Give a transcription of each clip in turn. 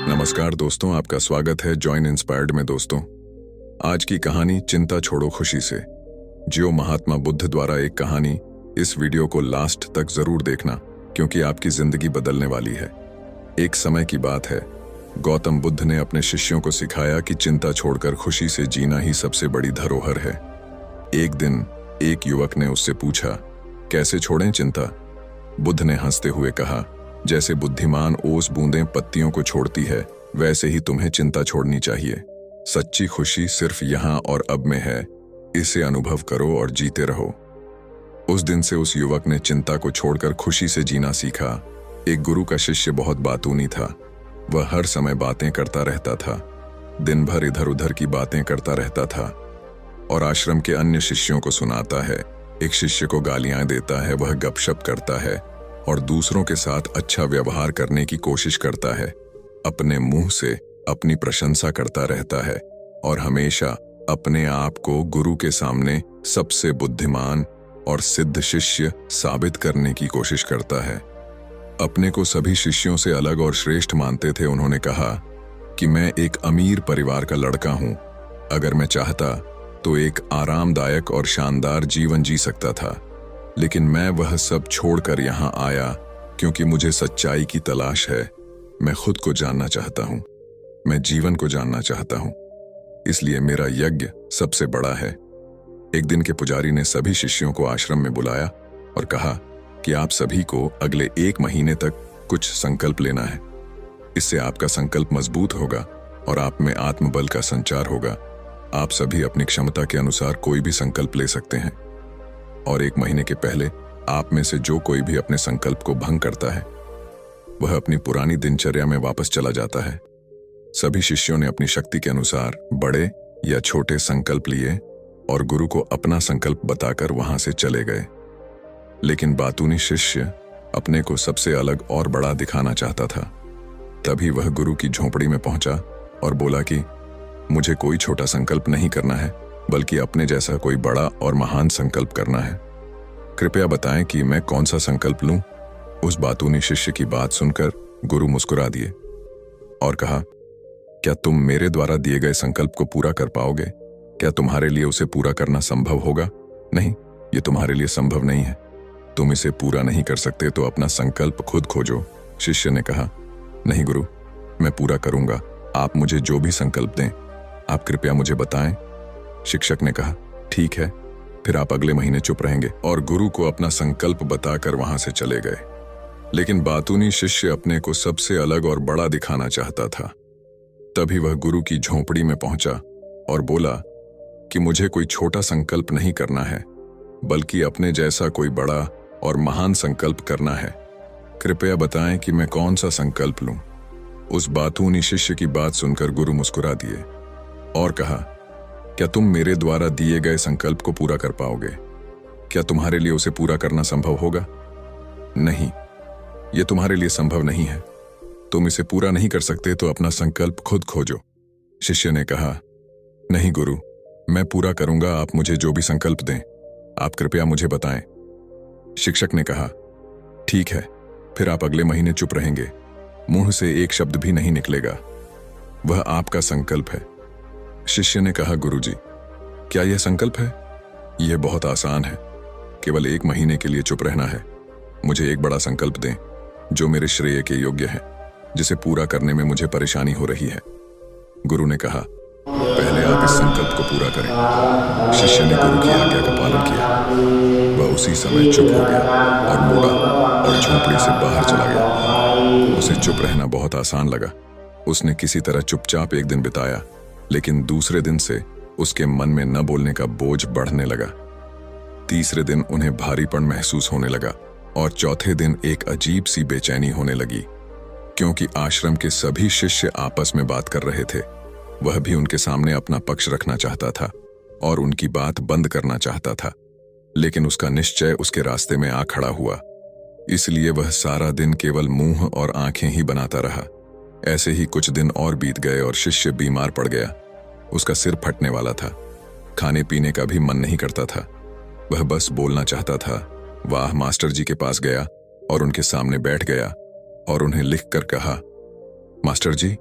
नमस्कार दोस्तों, आपका स्वागत है जॉइन इंस्पायर्ड में। दोस्तों, आज की कहानी चिंता छोड़ो खुशी से, जियो महात्मा बुद्ध द्वारा एक कहानी। इस वीडियो को लास्ट तक जरूर देखना क्योंकि आपकी जिंदगी बदलने वाली है। एक समय की बात है, गौतम बुद्ध ने अपने शिष्यों को सिखाया कि चिंता छोड़कर खुशी से जीना ही सबसे बड़ी धरोहर है। एक दिन एक युवक ने उससे पूछा, कैसे छोड़ें चिंता? बुद्ध ने हंसते हुए कहा, जैसे बुद्धिमान ओस बूंदें पत्तियों को छोड़ती है, वैसे ही तुम्हें चिंता छोड़नी चाहिए। सच्ची खुशी सिर्फ यहाँ और अब में है, इसे अनुभव करो और जीते रहो। उस दिन से उस युवक ने चिंता को छोड़कर खुशी से जीना सीखा। एक गुरु का शिष्य बहुत बातूनी था। वह हर समय बातें करता रहता था, दिन भर इधर उधर की बातें करता रहता था और आश्रम के अन्य शिष्यों को सुनाता है। एक शिष्य को गालियां देता है, वह गपशप करता है और दूसरों के साथ अच्छा व्यवहार करने की कोशिश करता है। अपने मुंह से अपनी प्रशंसा करता रहता है और हमेशा अपने आप को गुरु के सामने सबसे बुद्धिमान और सिद्ध शिष्य साबित करने की कोशिश करता है। अपने को सभी शिष्यों से अलग और श्रेष्ठ मानते थे। उन्होंने कहा कि मैं एक अमीर परिवार का लड़का हूं। अगर मैं चाहता तो एक आरामदायक और शानदार जीवन जी सकता था, लेकिन मैं वह सब छोड़कर यहाँ आया क्योंकि मुझे सच्चाई की तलाश है। मैं खुद को जानना चाहता हूँ, मैं जीवन को जानना चाहता हूँ, इसलिए मेरा यज्ञ सबसे बड़ा है। एक दिन के पुजारी ने सभी शिष्यों को आश्रम में बुलाया और कहा कि आप सभी को अगले 1 महीने तक कुछ संकल्प लेना है। इससे आपका संकल्प मजबूत होगा और आप में आत्मबल का संचार होगा। आप सभी अपनी क्षमता के अनुसार कोई भी संकल्प ले सकते हैं और 1 महीने के पहले आप में से जो कोई भी अपने संकल्प को भंग करता है, वह अपनी पुरानी दिनचर्या में वापस चला जाता है। सभी शिष्यों ने अपनी शक्ति के अनुसार बड़े या छोटे संकल्प लिए और गुरु को अपना संकल्प बताकर वहां से चले गए। लेकिन बातूनी शिष्य अपने को सबसे अलग और बड़ा दिखाना चाहता था। तभी वह गुरु की झोपड़ी में पहुंचा और बोला कि मुझे कोई छोटा संकल्प नहीं करना है, बल्कि अपने जैसा कोई बड़ा और महान संकल्प करना है। कृपया बताएं कि मैं कौन सा संकल्प लूं? उस बातूनी शिष्य की बात सुनकर गुरु मुस्कुरा दिए और कहा, क्या तुम मेरे द्वारा दिए गए संकल्प को पूरा कर पाओगे? क्या तुम्हारे लिए उसे पूरा करना संभव होगा? नहीं, ये तुम्हारे लिए संभव नहीं है। तुम इसे पूरा नहीं कर सकते तो अपना संकल्प खुद खोजो। शिष्य ने कहा, नहीं गुरु, मैं पूरा करूंगा। आप मुझे जो भी संकल्प दें, आप कृपया मुझे बताएं। शिक्षक ने कहा, ठीक है, फिर आप अगले महीने चुप रहेंगे। और गुरु को अपना संकल्प बताकर वहां से चले गए। लेकिन बातूनी शिष्य अपने को सबसे अलग और बड़ा दिखाना चाहता था। तभी वह गुरु की झोपड़ी में पहुंचा और बोला कि मुझे कोई छोटा संकल्प नहीं करना है, बल्कि अपने जैसा कोई बड़ा और महान संकल्प करना है। कृपया बताएं कि मैं कौन सा संकल्प लूं। उस बातूनी शिष्य की बात सुनकर गुरु मुस्कुरा दिए और कहा, क्या तुम मेरे द्वारा दिए गए संकल्प को पूरा कर पाओगे? क्या तुम्हारे लिए उसे पूरा करना संभव होगा? नहीं, यह तुम्हारे लिए संभव नहीं है। तुम इसे पूरा नहीं कर सकते तो अपना संकल्प खुद खोजो। शिष्य ने कहा, नहीं गुरु, मैं पूरा करूंगा। आप मुझे जो भी संकल्प दें, आप कृपया मुझे बताएं। शिक्षक ने कहा, ठीक है, फिर आप अगले महीने चुप रहेंगे। मुंह से एक शब्द भी नहीं निकलेगा। वह आपका संकल्प है। शिष्य ने कहा, गुरुजी, क्या यह संकल्प है? यह बहुत आसान है, केवल 1 महीने के लिए चुप रहना है। मुझे एक बड़ा संकल्प दें जो मेरे श्रेय के योग्य है, जिसे पूरा करने में मुझे परेशानी हो रही है। गुरु ने कहा, पहले आप इस संकल्प को पूरा करें। शिष्य ने गुरु की आज्ञा का पालन किया। वह उसी समय चुप हो गया और मुड़ा और झोपड़ी से बाहर चला गया। उसे चुप रहना बहुत आसान लगा। उसने किसी तरह चुपचाप एक दिन बिताया, लेकिन दूसरे दिन से उसके मन में न बोलने का बोझ बढ़ने लगा। तीसरे दिन उन्हें भारीपन महसूस होने लगा और चौथे दिन एक अजीब सी बेचैनी होने लगी, क्योंकि आश्रम के सभी शिष्य आपस में बात कर रहे थे। वह भी उनके सामने अपना पक्ष रखना चाहता था और उनकी बात बंद करना चाहता था, लेकिन उसका निश्चय उसके रास्ते में आ खड़ा हुआ। इसलिए वह सारा दिन केवल मुंह और आंखें ही बनाता रहा। ऐसे ही कुछ दिन और बीत गए और शिष्य बीमार पड़ गया। उसका सिर फटने वाला था। खाने पीने का भी मन नहीं करता था। वह बस बोलना चाहता था। वह मास्टर जी के पास गया और उनके सामने बैठ गया और उन्हें लिखकर कहा, मास्टर जी,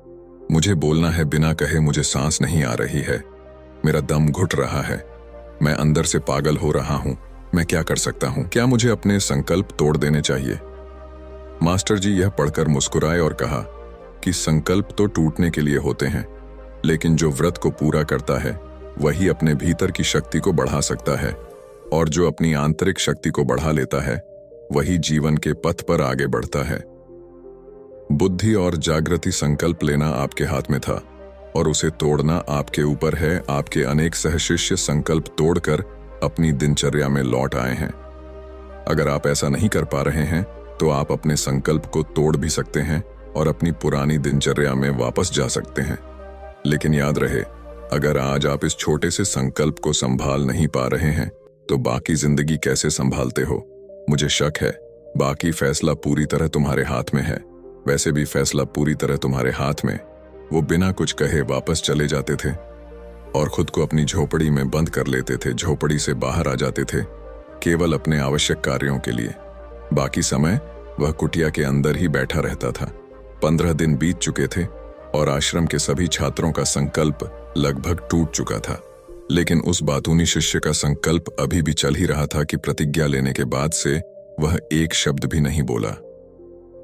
मुझे बोलना है बिना कहे मुझे सांस नहीं आ रही है, मेरा दम घुट रहा है, मैं अंदर से पागल हो रहा हूं, मैं क्या कर सकता हूं? क्या मुझे अपने संकल्प तोड़ देने चाहिए? मास्टर जी यह पढ़कर मुस्कुराए और कहा कि संकल्प तो टूटने के लिए होते हैं, लेकिन जो व्रत को पूरा करता है वही अपने भीतर की शक्ति को बढ़ा सकता है, और जो अपनी आंतरिक शक्ति को बढ़ा लेता है वही जीवन के पथ पर आगे बढ़ता है। बुद्धि और जागृति संकल्प लेना आपके हाथ में था और उसे तोड़ना आपके ऊपर है। आपके अनेक सहशिष्य संकल्प तोड़कर अपनी दिनचर्या में लौट आए हैं। अगर आप ऐसा नहीं कर पा रहे हैं तो आप अपने संकल्प को तोड़ भी सकते हैं और अपनी पुरानी दिनचर्या में वापस जा सकते हैं। लेकिन याद रहे, अगर आज आप इस छोटे से संकल्प को संभाल नहीं पा रहे हैं तो बाकी जिंदगी कैसे संभालते हो? मुझे शक है बाकी फैसला पूरी तरह तुम्हारे हाथ में है। वैसे भी फैसला पूरी तरह तुम्हारे हाथ में। वो बिना कुछ कहे वापस चले जाते थे और खुद को अपनी झोपड़ी में बंद कर लेते थे। झोपड़ी से बाहर आ जाते थे केवल अपने आवश्यक कार्यों के लिए। बाकी समय वह कुटिया के अंदर ही बैठा रहता था। 15 दिन बीत चुके थे और आश्रम के सभी छात्रों का संकल्प लगभग टूट चुका था, लेकिन उस बातूनी शिष्य का संकल्प अभी भी चल ही रहा था कि प्रतिज्ञा लेने के बाद से वह एक शब्द भी नहीं बोला।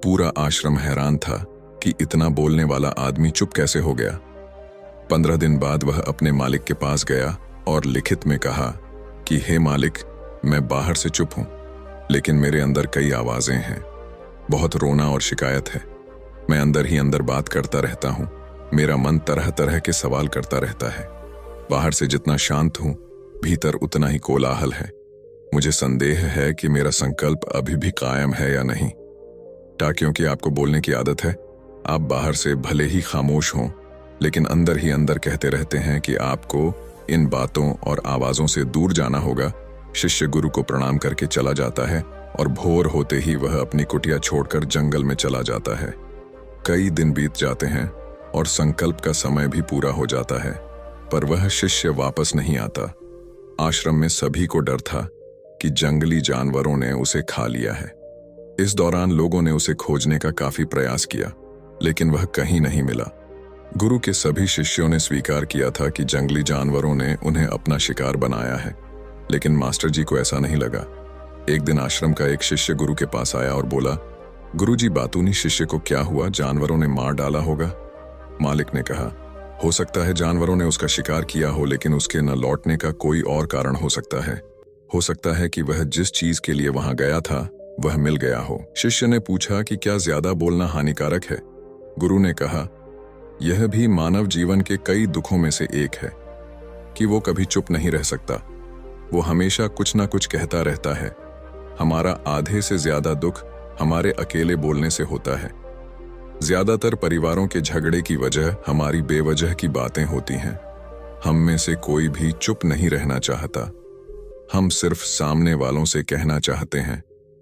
पूरा आश्रम हैरान था कि इतना बोलने वाला आदमी चुप कैसे हो गया। 15 दिन बाद वह अपने मालिक के पास गया और लिखित में कहा कि हे मालिक, मैं बाहर से चुप हूं, लेकिन मेरे अंदर कई आवाजें हैं। बहुत रोना और शिकायत है। मैं अंदर ही अंदर बात करता रहता हूं। मेरा मन तरह तरह के सवाल करता रहता है। बाहर से जितना शांत हूं, भीतर उतना ही कोलाहल है। मुझे संदेह है कि मेरा संकल्प अभी भी कायम है या नहीं। क्योंकि आपको बोलने की आदत है, आप बाहर से भले ही खामोश हों, लेकिन अंदर ही अंदर कहते रहते हैं कि आपको इन बातों और आवाजों से दूर जाना होगा। शिष्य गुरु को प्रणाम करके चला जाता है और भोर होते ही वह अपनी कुटिया छोड़कर जंगल में चला जाता है। कई दिन बीत जाते हैं और संकल्प का समय भी पूरा हो जाता है, पर वह शिष्य वापस नहीं आता। आश्रम में सभी को डर था कि जंगली जानवरों ने उसे खा लिया है। इस दौरान लोगों ने उसे खोजने का काफी प्रयास किया, लेकिन वह कहीं नहीं मिला। गुरु के सभी शिष्यों ने स्वीकार किया था कि जंगली जानवरों ने उन्हें अपना शिकार बनाया है, लेकिन मास्टर जी को ऐसा नहीं लगा। एक दिन आश्रम का एक शिष्य गुरु के पास आया और बोला, गुरुजी, बातूनी शिष्य को क्या हुआ? जानवरों ने मार डाला होगा। मालिक ने कहा, हो सकता है जानवरों ने उसका शिकार किया हो, लेकिन उसके न लौटने का कोई और कारण हो सकता है। हो सकता है कि वह जिस चीज के लिए वहां गया था वह मिल गया हो। शिष्य ने पूछा कि क्या ज्यादा बोलना हानिकारक है? गुरु ने कहा, यह भी मानव जीवन के कई दुखों में से एक है कि वो कभी चुप नहीं रह सकता। वो हमेशा कुछ ना कुछ कहता रहता है। हमारा आधे से ज्यादा दुख हमारे अकेले बोलने से होता है। ज्यादातर परिवारों के झगड़े की वजह हमारी बेवजह की बातें होती हैं। हम में से कोई भी चुप नहीं रहना चाहता। हम सिर्फ सामने वालों से कहना चाहते हैं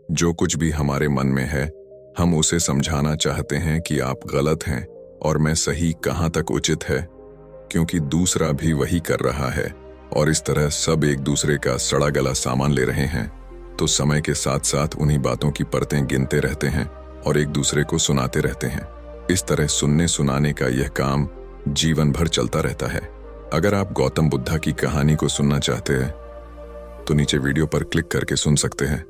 जो कुछ भी हमारे मन में है। हम उसे समझाना चाहते हैं कि आप गलत हैं और मैं सही कहाँ तक उचित है, क्योंकि दूसरा भी वही कर रहा है। और इस तरह सब एक दूसरे का सड़ा गला सामान ले रहे हैं, तो समय के साथ साथ उन्हीं बातों की परतें गिनते रहते हैं और एक दूसरे को सुनाते रहते हैं। इस तरह सुनने सुनाने का यह काम जीवन भर चलता रहता है। अगर आप गौतम बुद्धा की कहानी को सुनना चाहते हैं तो नीचे वीडियो पर क्लिक करके सुन सकते हैं।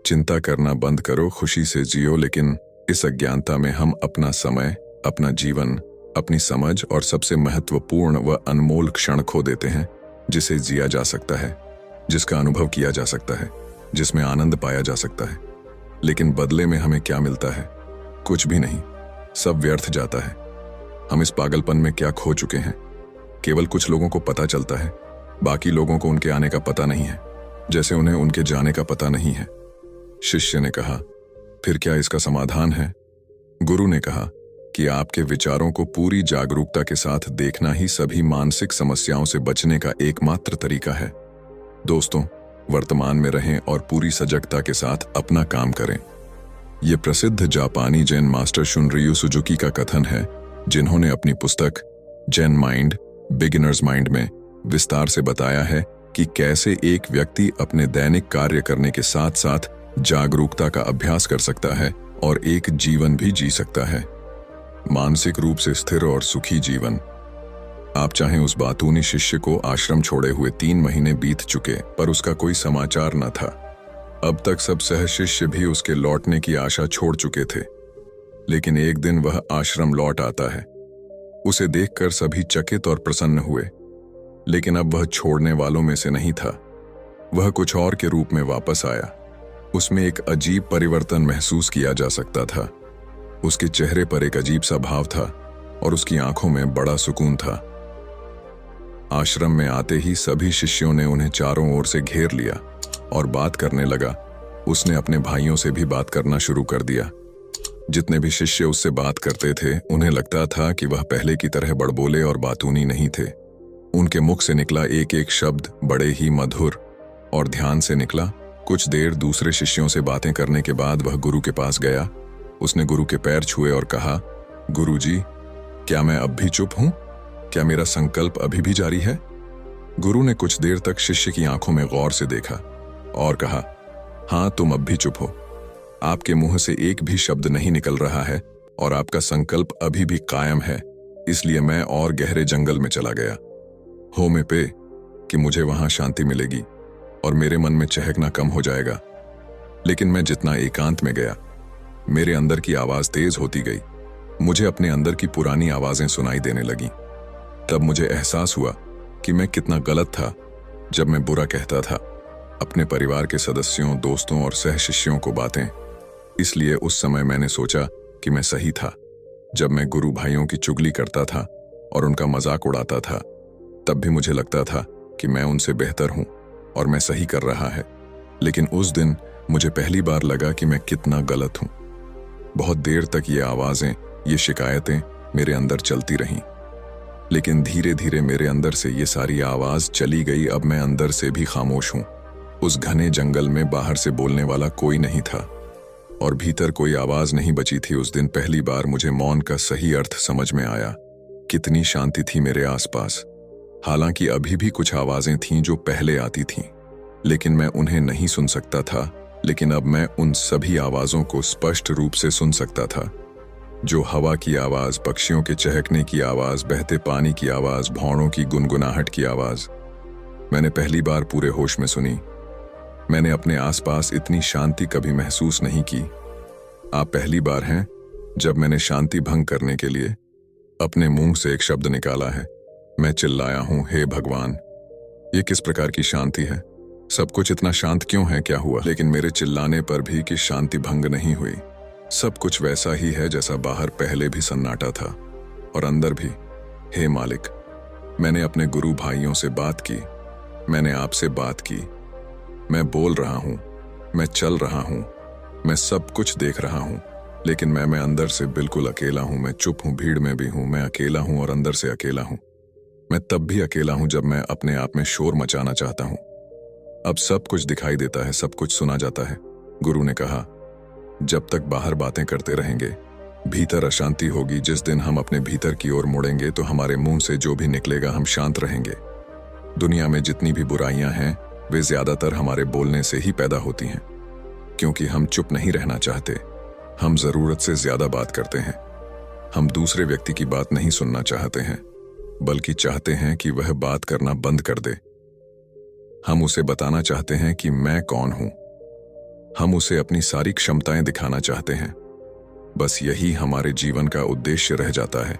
चिंता करना बंद करो, खुशी से जियो। लेकिन इस अज्ञानता में हम अपना समय, अपना जीवन, अपनी समझ और सबसे महत्वपूर्ण व अनमोल क्षण खो देते हैं, जिसे जिया जा सकता है, जिसका अनुभव किया जा सकता है, जिसमें आनंद पाया जा सकता है। लेकिन बदले में हमें क्या मिलता है? कुछ भी नहीं। सब व्यर्थ जाता है। हम इस पागलपन में क्या खो चुके हैं? केवल कुछ लोगों को पता चलता है, बाकी लोगों को उनके आने का पता नहीं है, जैसे उन्हें उनके जाने का पता नहीं है। शिष्य ने कहा, फिर क्या इसका समाधान है? गुरु ने कहा कि आपके विचारों को पूरी जागरूकता के साथ देखना ही सभी मानसिक समस्याओं से बचने का एकमात्र तरीका है। दोस्तों, वर्तमान में रहें और पूरी सजगता के साथ अपना काम करें। यह प्रसिद्ध जापानी जैन मास्टर शुनरियु सुजुकी का कथन है, जिन्होंने अपनी पुस्तक जैन माइंड, बिगिनर्स माइंड में विस्तार से बताया है कि कैसे एक व्यक्ति अपने दैनिक कार्य करने के साथ साथ जागरूकता का अभ्यास कर सकता है और एक जीवन भी जी सकता है। मानसिक रूप से स्थिर और सुखी जीवन। आप चाहें उस बातूनी शिष्य को आश्रम छोड़े हुए 3 महीने बीत चुके, पर उसका कोई समाचार न था। अब तक सब सह शिष्य भी उसके लौटने की आशा छोड़ चुके थे, लेकिन एक दिन वह आश्रम लौट आता है। उसे देखकर सभी चकित और प्रसन्न हुए, लेकिन अब वह छोड़ने वालों में से नहीं था। वह कुछ और के रूप में वापस आया। उसमें एक अजीब परिवर्तन महसूस किया जा सकता था। उसके चेहरे पर एक अजीब सा भाव था और उसकी आंखों में बड़ा सुकून था। आश्रम में आते ही सभी शिष्यों ने उन्हें चारों ओर से घेर लिया और बात करने लगा। उसने अपने भाइयों से भी बात करना शुरू कर दिया। जितने भी शिष्य उससे बात करते थे, उन्हें लगता था कि वह पहले की तरह बड़बोले और बातूनी नहीं थे। उनके मुख से निकला एक एक शब्द बड़े ही मधुर और ध्यान से निकला। कुछ देर दूसरे शिष्यों से बातें करने के बाद वह गुरु के पास गया। उसने गुरु के पैर छुए और कहा, गुरुजी, क्या मैं अब भी चुप हूं? क्या मेरा संकल्प अभी भी जारी है? गुरु ने कुछ देर तक शिष्य की आंखों में गौर से देखा और कहा, हां, तुम अब भी चुप हो। आपके मुंह से एक भी शब्द नहीं निकल रहा है और आपका संकल्प अभी भी कायम है। इसलिए मैं और गहरे जंगल में चला गया। हो में पे कि मुझे वहां शांति मिलेगी और मेरे मन में चहकना कम हो जाएगा। लेकिन मैं जितना एकांत में गया, मेरे अंदर की आवाज तेज होती गई। मुझे अपने अंदर की पुरानी आवाजें सुनाई देने लगी। तब मुझे एहसास हुआ कि मैं कितना गलत था जब मैं बुरा कहता था अपने परिवार के सदस्यों, दोस्तों और सह शिष्यों को बातें। इसलिए उस समय मैंने सोचा कि मैं सही था। जब मैं गुरु भाइयों की चुगली करता था और उनका मजाक उड़ाता था, तब भी मुझे लगता था कि मैं उनसे बेहतर हूं और मैं सही कर रहा है। लेकिन उस दिन मुझे पहली बार लगा कि मैं कितना गलत हूं। बहुत देर तक ये आवाजें, ये शिकायतें मेरे अंदर चलती रहीं, लेकिन धीरे धीरे मेरे अंदर से ये सारी आवाज चली गई। अब मैं अंदर से भी खामोश हूं। उस घने जंगल में बाहर से बोलने वाला कोई नहीं था और भीतर कोई आवाज नहीं बची थी। उस दिन पहली बार मुझे मौन का सही अर्थ समझ में आया। कितनी शांति थी मेरे आसपास। हालांकि अभी भी कुछ आवाजें थीं जो पहले आती थीं, लेकिन मैं उन्हें नहीं सुन सकता था। लेकिन अब मैं उन सभी आवाजों को स्पष्ट रूप से सुन सकता था। जो हवा की आवाज, पक्षियों के चहकने की आवाज, बहते पानी की आवाज, भौरों की गुनगुनाहट की आवाज मैंने पहली बार पूरे होश में सुनी। मैंने अपने आसपास इतनी शांति कभी महसूस नहीं की। आप पहली बार हैं जब मैंने शांति भंग करने के लिए अपने मुंह से एक शब्द निकाला है। मैं चिल्लाया हूं, हे भगवान, ये किस प्रकार की शांति है? सब कुछ इतना शांत क्यों है? क्या हुआ? लेकिन मेरे चिल्लाने पर भी कि शांति भंग नहीं हुई। सब कुछ वैसा ही है जैसा बाहर पहले भी सन्नाटा था और अंदर भी। हे मालिक, मैंने अपने गुरु भाइयों से बात की, मैंने आपसे बात की। मैं बोल रहा हूं, मैं चल रहा हूं, मैं सब कुछ देख रहा हूं, लेकिन मैं अंदर से बिल्कुल अकेला हूं। मैं चुप हूं, भीड़ में भी हूं, मैं अकेला हूं और अंदर से अकेला हूं। मैं तब भी अकेला हूं जब मैं अपने आप में शोर मचाना चाहता हूं। अब सब कुछ दिखाई देता है, सब कुछ सुना जाता है। गुरु ने कहा, जब तक बाहर बातें करते रहेंगे, भीतर अशांति होगी। जिस दिन हम अपने भीतर की ओर मुड़ेंगे तो हमारे मुंह से जो भी निकलेगा हम शांत रहेंगे। दुनिया में जितनी भी बुराइयां हैं, वे ज्यादातर हमारे बोलने से ही पैदा होती हैं, क्योंकि हम चुप नहीं रहना चाहते। हम जरूरत से ज्यादा बात करते हैं। हम दूसरे व्यक्ति की बात नहीं सुनना चाहते हैं, बल्कि चाहते हैं कि वह बात करना बंद कर दे। हम उसे बताना चाहते हैं कि मैं कौन हूं। हम उसे अपनी सारी क्षमताएं दिखाना चाहते हैं। बस यही हमारे जीवन का उद्देश्य रह जाता है।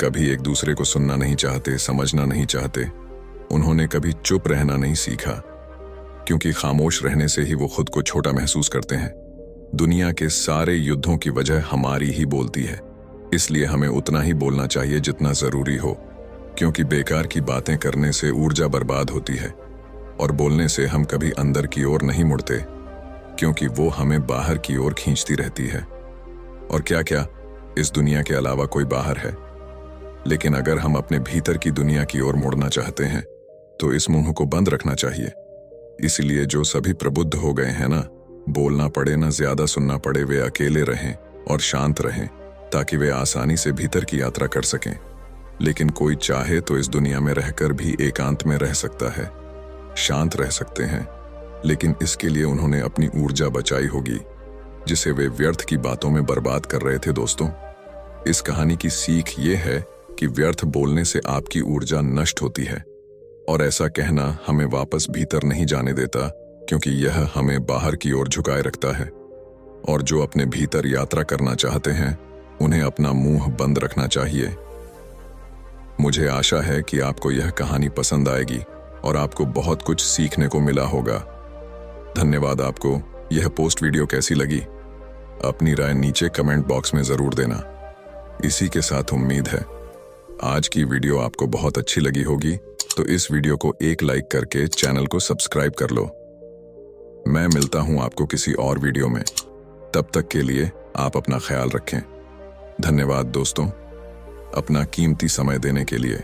कभी एक दूसरे को सुनना नहीं चाहते, समझना नहीं चाहते। उन्होंने कभी चुप रहना नहीं सीखा, क्योंकि खामोश रहने से ही वो खुद को छोटा महसूस करते हैं। दुनिया के सारे युद्धों की वजह हमारी ही बोलती है। इसलिए हमें उतना ही बोलना चाहिए जितना जरूरी हो, क्योंकि बेकार की बातें करने से ऊर्जा बर्बाद होती है और बोलने से हम कभी अंदर की ओर नहीं मुड़ते, क्योंकि वो हमें बाहर की ओर खींचती रहती है। और क्या क्या इस दुनिया के अलावा कोई बाहर है? लेकिन अगर हम अपने भीतर की दुनिया की ओर मुड़ना चाहते हैं तो इस मुंह को बंद रखना चाहिए। इसलिए जो सभी प्रबुद्ध हो गए हैं ना, बोलना पड़े ना ज्यादा सुनना पड़े, वे अकेले रहें और शांत रहें, ताकि वे आसानी से भीतर की यात्रा कर सकें। लेकिन कोई चाहे तो इस दुनिया में रहकर भी एकांत में रह सकता है, शांत रह सकते हैं, लेकिन इसके लिए उन्होंने अपनी ऊर्जा बचाई होगी, जिसे वे व्यर्थ की बातों में बर्बाद कर रहे थे। दोस्तों, इस कहानी की सीख ये है कि व्यर्थ बोलने से आपकी ऊर्जा नष्ट होती है और ऐसा कहना हमें वापस भीतर नहीं जाने देता, क्योंकि यह हमें बाहर की ओर झुकाए रखता है। और जो अपने भीतर यात्रा करना चाहते हैं उन्हें अपना मुंह बंद रखना चाहिए। मुझे आशा है कि आपको यह कहानी पसंद आएगी और आपको बहुत कुछ सीखने को मिला होगा। धन्यवाद। आपको यह पोस्ट वीडियो कैसी लगी? अपनी राय नीचे कमेंट बॉक्स में जरूर देना। इसी के साथ उम्मीद है आज की वीडियो आपको बहुत अच्छी लगी होगी, तो इस वीडियो को एक लाइक करके चैनल को सब्सक्राइब कर लो। मैं मिलता हूं आपको किसी और वीडियो में। तब तक के लिए आप अपना ख्याल रखें। धन्यवाद दोस्तों, अपना कीमती समय देने के लिए।